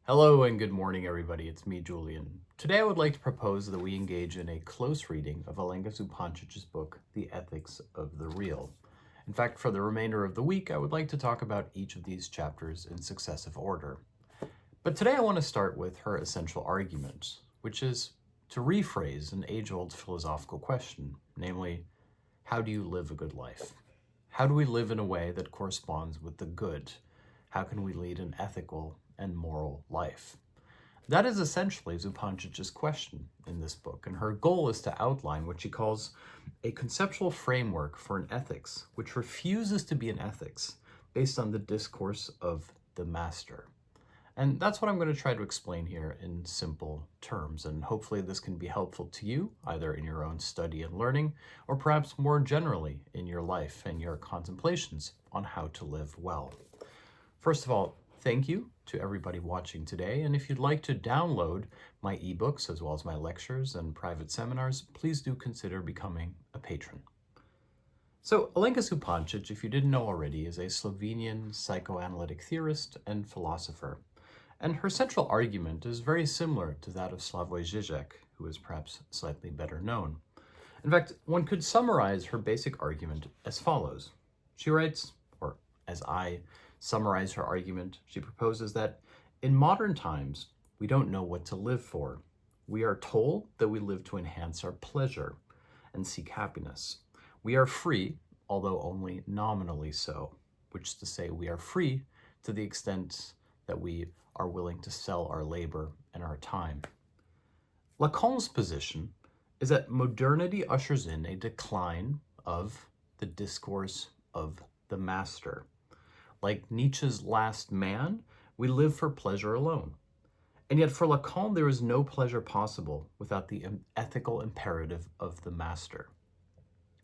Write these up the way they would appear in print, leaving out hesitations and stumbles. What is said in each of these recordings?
Hello and good morning, everybody. It's me, Julian. Today I would like to propose that we engage in a close reading of Alenka Zupančič's book, The Ethics of the Real. In fact, for the remainder of the week, I would like to talk about each of these chapters in successive order. But today I want to start with her essential argument, which is to rephrase an age-old philosophical question, namely, how do you live a good life? How do we live in a way that corresponds with the good? How can we lead an ethical and moral life? That is essentially Zupančič's question in this book, and her goal is to outline what she calls a conceptual framework for an ethics, which refuses to be an ethics based on the discourse of the master. And that's what I'm going to try to explain here in simple terms, and hopefully this can be helpful to you, either in your own study and learning, or perhaps more generally in your life and your contemplations on how to live well. First of all, thank you to everybody watching today, and if you'd like to download my ebooks as well as my lectures and private seminars, please do consider becoming a patron. So Alenka Zupančič, if you didn't know already, is a Slovenian psychoanalytic theorist and philosopher, and her central argument is very similar to that of Slavoj Žižek, who is perhaps slightly better known. In fact, one could summarize her basic argument as follows. She writes, or as I summarize her argument, she proposes that in modern times, we don't know what to live for. We are told that we live to enhance our pleasure and seek happiness. We are free, although only nominally so, which is to say we are free to the extent that we are willing to sell our labor and our time. Lacan's position is that modernity ushers in a decline of the discourse of the master. Like Nietzsche's last man, we live for pleasure alone. And yet for Lacan, there is no pleasure possible without the ethical imperative of the master.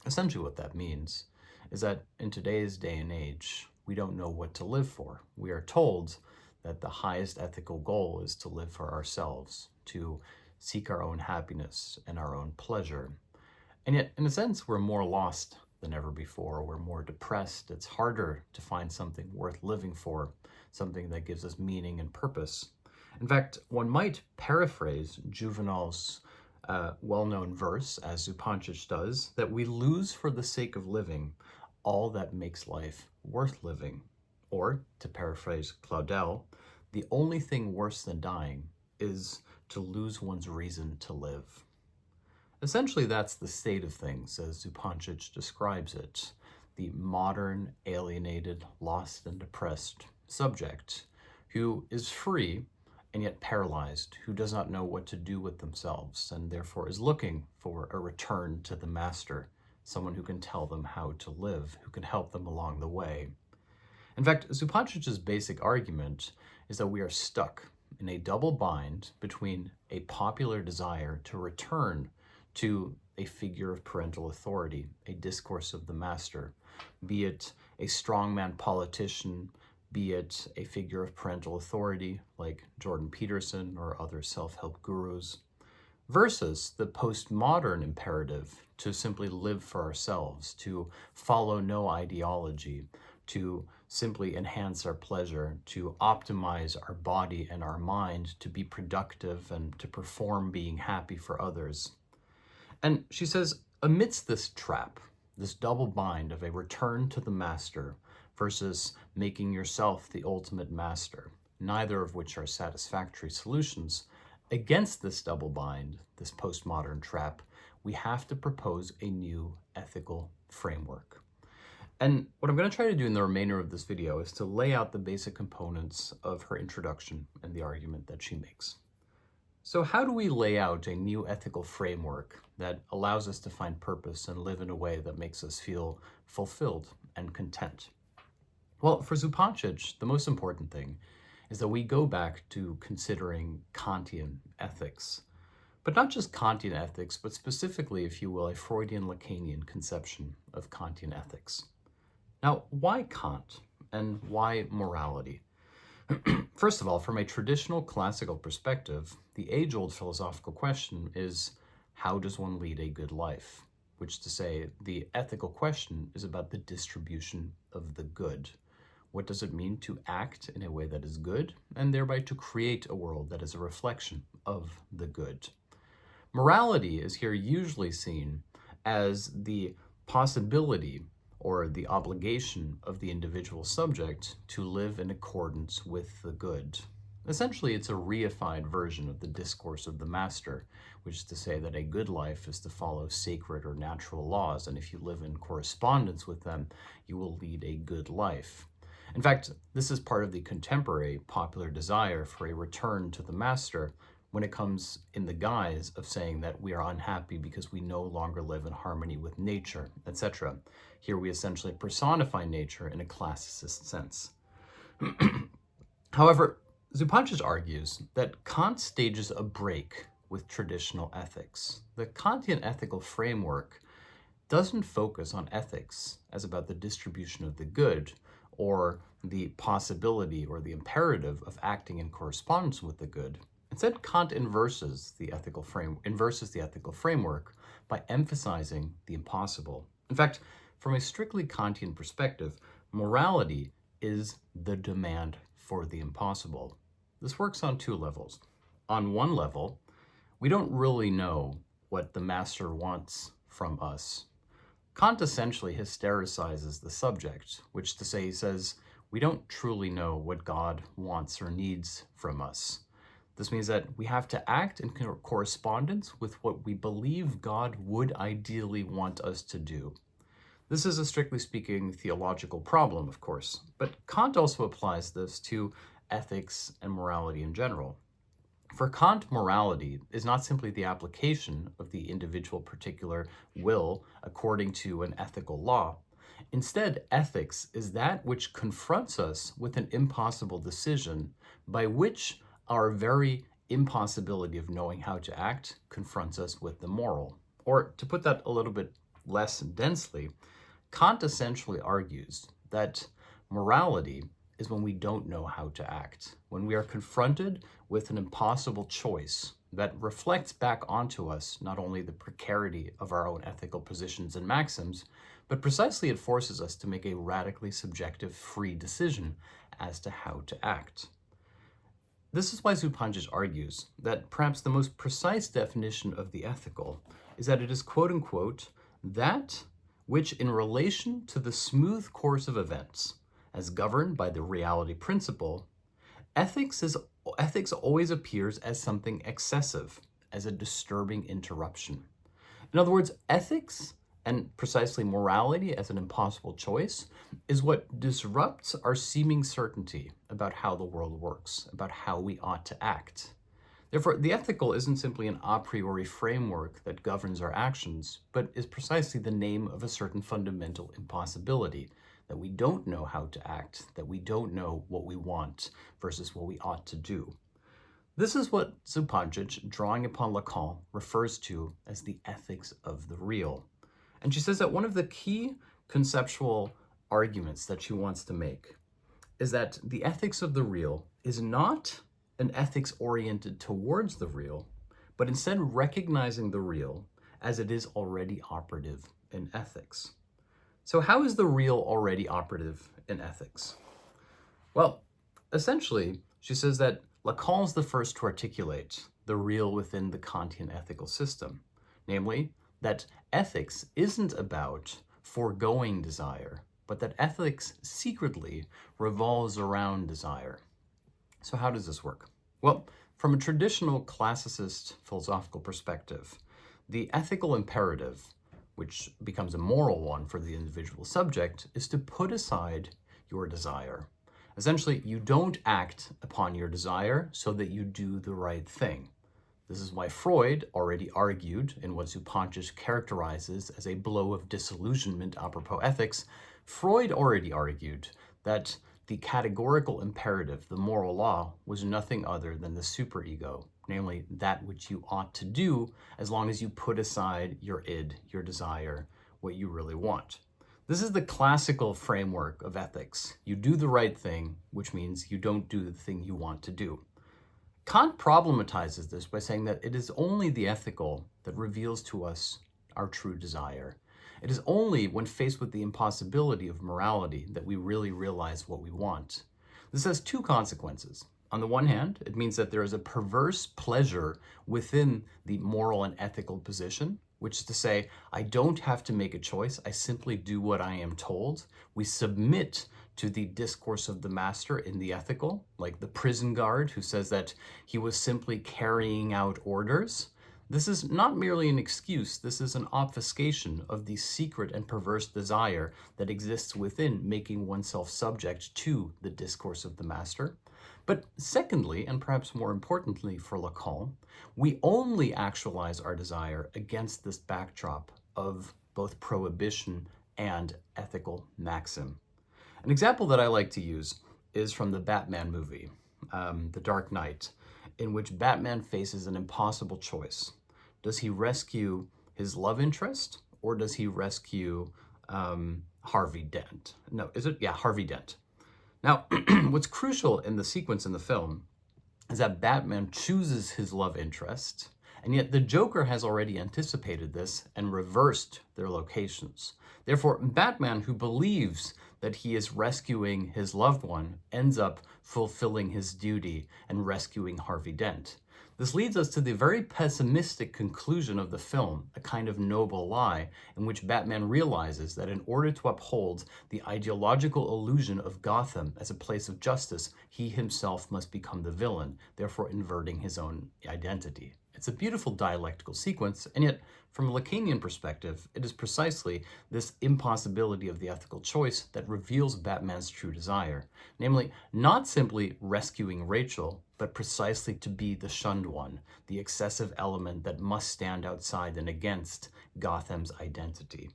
Essentially what that means is that in today's day and age, we don't know what to live for. We are told that the highest ethical goal is to live for ourselves, to seek our own happiness and our own pleasure. And yet, in a sense, we're more lost than ever before. We're more depressed. It's harder to find something worth living for, something that gives us meaning and purpose. In fact, one might paraphrase Juvenal's well-known verse, as Zupančič does, that we lose for the sake of living all that makes life worth living. Or, to paraphrase Claudel, the only thing worse than dying is to lose one's reason to live. Essentially, that's the state of things, as Zupančič describes it, the modern, alienated, lost, and depressed subject who is free and yet paralyzed, who does not know what to do with themselves, and therefore is looking for a return to the master, someone who can tell them how to live, who can help them along the way. In fact, Zupančič's basic argument is that we are stuck in a double bind between a popular desire to return to a figure of parental authority, a discourse of the master, be it a strongman politician, be it a figure of parental authority like Jordan Peterson or other self-help gurus, versus the postmodern imperative to simply live for ourselves, to follow no ideology, to simply enhance our pleasure, to optimize our body and our mind, to be productive and to perform being happy for others. And she says, amidst this trap, this double bind of a return to the master versus making yourself the ultimate master, neither of which are satisfactory solutions, against this double bind, this postmodern trap, we have to propose a new ethical framework. And what I'm going to try to do in the remainder of this video is to lay out the basic components of her introduction and the argument that she makes. So how do we lay out a new ethical framework that allows us to find purpose and live in a way that makes us feel fulfilled and content? Well, for Zupančič, the most important thing is that we go back to considering Kantian ethics. But not just Kantian ethics, but specifically, if you will, a Freudian Lacanian conception of Kantian ethics. Now, why Kant and why morality? First of all, from a traditional classical perspective, the age-old philosophical question is, how does one lead a good life? Which is to say, the ethical question is about the distribution of the good. What does it mean to act in a way that is good, and thereby to create a world that is a reflection of the good? Morality is here usually seen as the possibility or the obligation of the individual subject to live in accordance with the good. Essentially, it's a reified version of the discourse of the master, which is to say that a good life is to follow sacred or natural laws, and if you live in correspondence with them, you will lead a good life. In fact, this is part of the contemporary popular desire for a return to the master when it comes in the guise of saying that we are unhappy because we no longer live in harmony with nature, etc. Here we essentially personify nature in a classicist sense. However, Zupančič argues that Kant stages a break with traditional ethics. The Kantian ethical framework doesn't focus on ethics as about the distribution of the good or the possibility or the imperative of acting in correspondence with the good. Instead, Kant inverses the ethical framework by emphasizing the impossible. In fact, from a strictly Kantian perspective, morality is the demand for the impossible. This works on two levels. On one level, we don't really know what the master wants from us. Kant essentially hystericizes the subject, which to say he says, we don't truly know what God wants or needs from us. This means that we have to act in correspondence with what we believe God would ideally want us to do. This is a strictly speaking theological problem, of course, but Kant also applies this to ethics and morality in general. For Kant, morality is not simply the application of the individual particular will according to an ethical law. Instead, ethics is that which confronts us with an impossible decision by which our very impossibility of knowing how to act confronts us with the moral. Or to put that a little bit less densely, Kant essentially argues that morality is when we don't know how to act, when we are confronted with an impossible choice that reflects back onto us not only the precarity of our own ethical positions and maxims, but precisely it forces us to make a radically subjective, free decision as to how to act. This is why Zupančič argues that perhaps the most precise definition of the ethical is that it is, quote unquote, that which in relation to the smooth course of events, as governed by the reality principle, ethics always appears as something excessive, as a disturbing interruption. In other words, ethics, and precisely morality as an impossible choice, is what disrupts our seeming certainty about how the world works, about how we ought to act. Therefore, the ethical isn't simply an a priori framework that governs our actions, but is precisely the name of a certain fundamental impossibility, that we don't know how to act, that we don't know what we want versus what we ought to do. This is what Zupančič, drawing upon Lacan, refers to as the ethics of the real. And she says that one of the key conceptual arguments that she wants to make is that the ethics of the real is not an ethics oriented towards the real, but instead recognizing the real as it is already operative in ethics. So how is the real already operative in ethics? Well, essentially, she says that Lacan is the first to articulate the real within the Kantian ethical system, namely, that ethics isn't about foregoing desire, but that ethics secretly revolves around desire. So how does this work? Well, from a traditional classicist philosophical perspective, the ethical imperative, which becomes a moral one for the individual subject, is to put aside your desire. Essentially, you don't act upon your desire so that you do the right thing. This is why Freud already argued in what Zupančič characterizes as a blow of disillusionment apropos ethics. Freud already argued that the categorical imperative, the moral law, was nothing other than the superego, namely that which you ought to do as long as you put aside your id, your desire, what you really want. This is the classical framework of ethics. You do the right thing, which means you don't do the thing you want to do. Kant problematizes this by saying that it is only the ethical that reveals to us our true desire. It is only when faced with the impossibility of morality that we really realize what we want. This has two consequences. On the one hand, it means that there is a perverse pleasure within the moral and ethical position, which is to say, I don't have to make a choice, I simply do what I am told. We submit to the discourse of the master in the ethical, like the prison guard who says that he was simply carrying out orders. This is not merely an excuse, this is an obfuscation of the secret and perverse desire that exists within making oneself subject to the discourse of the master. But secondly, and perhaps more importantly for Lacan, we only actualize our desire against this backdrop of both prohibition and ethical maxim. An example that I like to use is from the Batman movie, The Dark Knight, in which Batman faces an impossible choice. Does he rescue his love interest, or does he rescue Harvey Dent? No, is it? Yeah, Harvey Dent. Now, what's crucial in the sequence in the film is that Batman chooses his love interest, and yet the Joker has already anticipated this and reversed their locations. Therefore, Batman, who believes that he is rescuing his loved one, ends up fulfilling his duty and rescuing Harvey Dent. This leads us to the very pessimistic conclusion of the film, a kind of noble lie, in which Batman realizes that in order to uphold the ideological illusion of Gotham as a place of justice, he himself must become the villain, therefore inverting his own identity. It's a beautiful dialectical sequence, and yet, from a Lacanian perspective, it is precisely this impossibility of the ethical choice that reveals Batman's true desire, namely, not simply rescuing Rachel, but precisely to be the shunned one, the excessive element that must stand outside and against Gotham's identity.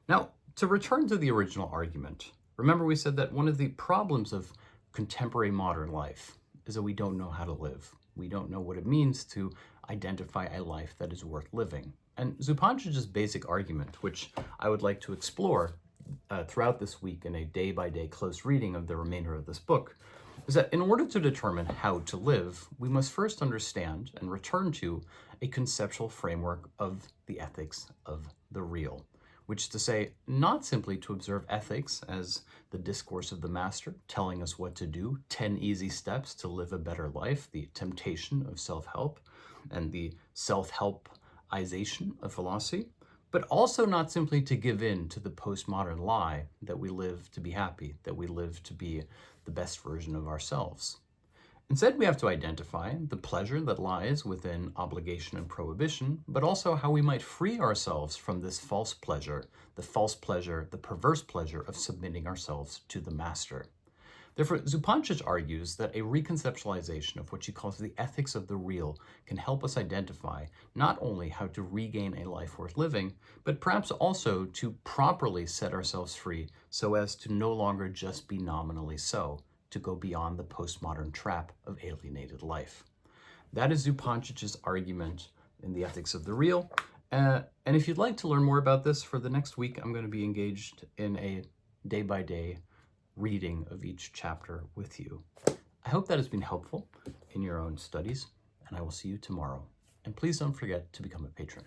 Now, to return to the original argument, remember we said that one of the problems of contemporary modern life is that we don't know how to live. We don't know what it means to identify a life that is worth living. And Zupančič's basic argument, which I would like to explore throughout this week in a day-by-day close reading of the remainder of this book, is that in order to determine how to live, we must first understand and return to a conceptual framework of the ethics of the real, which is to say, not simply to observe ethics as the discourse of the master telling us what to do, 10 easy steps to live a better life, the temptation of self-help, and the self-helpization of philosophy, but also not simply to give in to the postmodern lie that we live to be happy, that we live to be the best version of ourselves. Instead, we have to identify the pleasure that lies within obligation and prohibition, but also how we might free ourselves from this false pleasure, the perverse pleasure of submitting ourselves to the master. Therefore, Zupančič argues that a reconceptualization of what she calls the ethics of the real can help us identify not only how to regain a life worth living, but perhaps also to properly set ourselves free so as to no longer just be nominally so, to go beyond the postmodern trap of alienated life. That is Zupančič's argument in the ethics of the real. And if you'd like to learn more about this, for the next week, I'm going to be engaged in a day-by-day reading of each chapter with you. I hope that has been helpful in your own studies, and I will see you tomorrow. And please don't forget to become a patron.